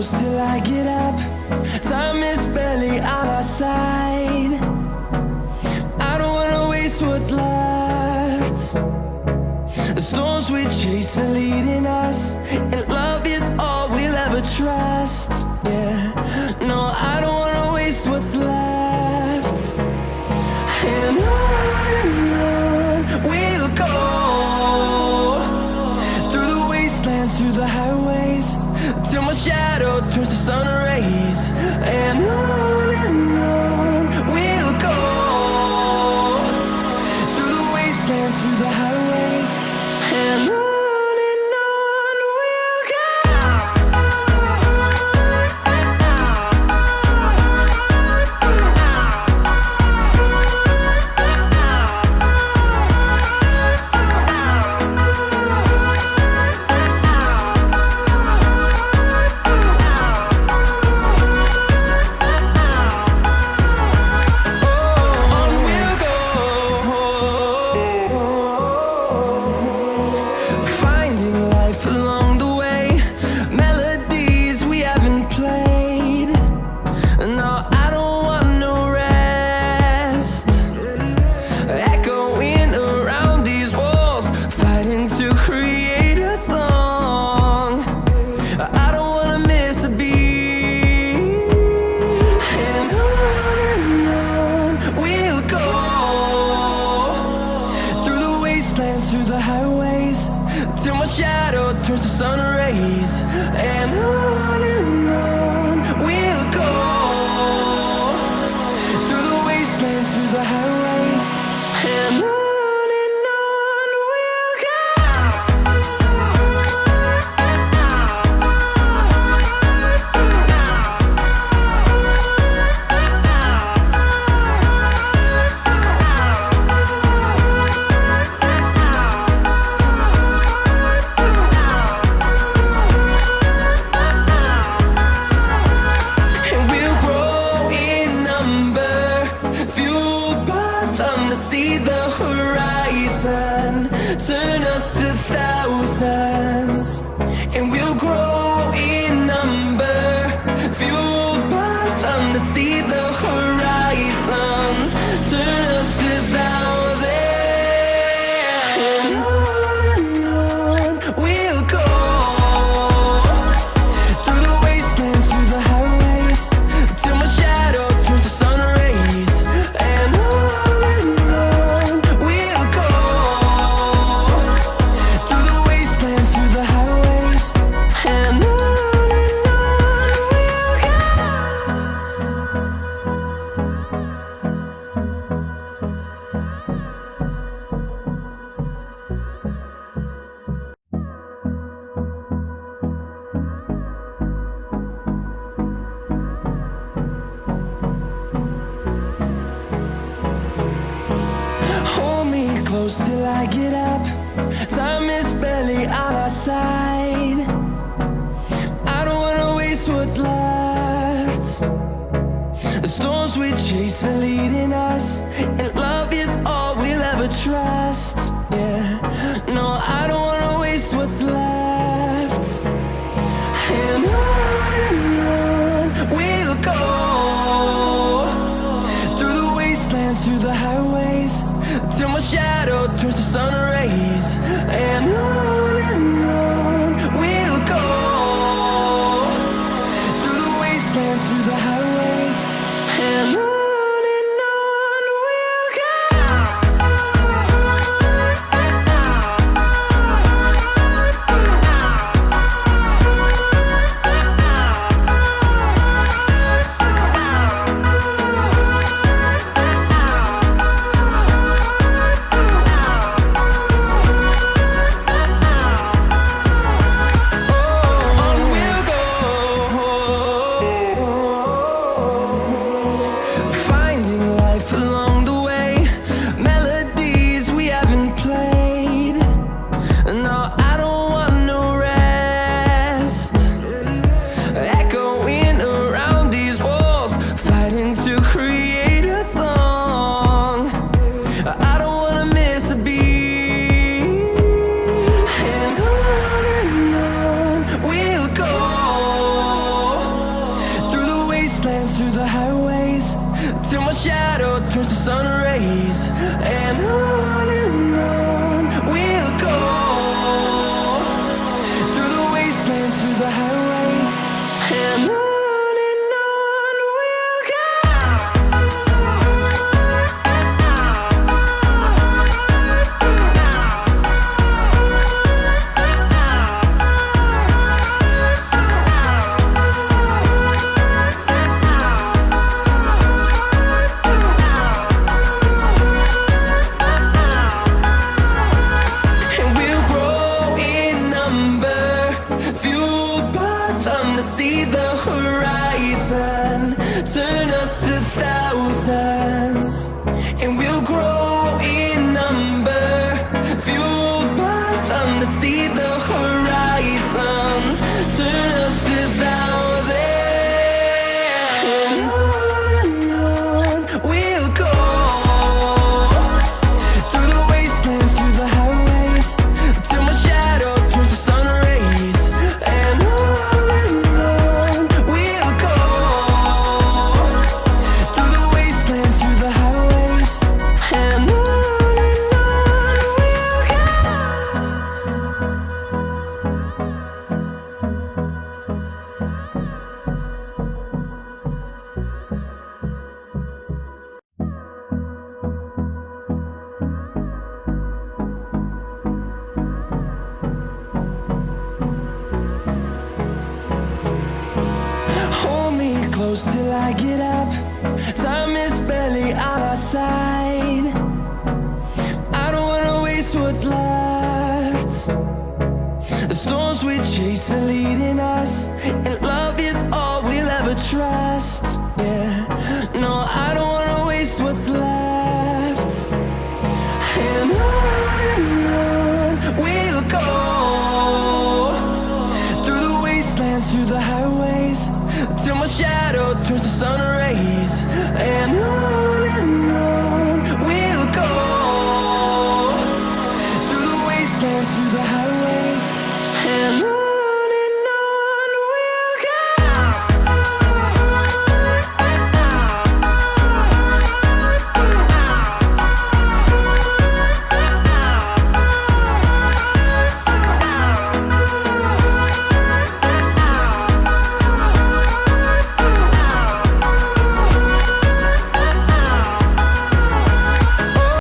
close till I get up. Time is barely on our side. I don't wanna waste what's left. The storms we chase are leading us, and love is all we'll ever trust. Yeah, no, I don't wanna waste what's left. And on we'll go, through the wastelands, through the highways, till my shadow turns to sun rays. And on we'll go, through the wastelands, through the highways, and on we'll go. Through the highways, till my shadow turns to sun rays. And on we'll go, through the wastelands, through the highways, and on we'll go. See the horizon, turn us to thousands, and we'll grow in number, fueled by them to see the horizon, turn us to thousands, and on we'll go, through the wastelands, through the highways, till my shadow turns to sun rays. And close till I get up. Time is barely on our side. I don't wanna waste what's left. The storms we chase are leading us, and love is all we'll ever trust. Yeah, no, I don't wanna waste what's left. And on we'll go, through the wastelands, through the highways, till my shadow turns to sun rays. And on we'll go, through the wastelands, through the highways, and on. we'll go, till my shadow turns to sun rays. And on we'll go, through the wastelands, through the highways, and on we'll go. See the horizon turn us to thousands, and we'll grow in number, fueled by them to see the horizon turn us to thousands. And on we'll go, through the wastelands, through the highways, till my shadow turns to sun rays. And close till I get up. Time is barely on our side. I don't wanna waste what's left. The storms we chase are leading us, and love is all we'll ever trust. Yeah, no, I don't wanna waste what's left. And on we'll go, through the wastelands, through the highways, till my shadow turns to sun rays. And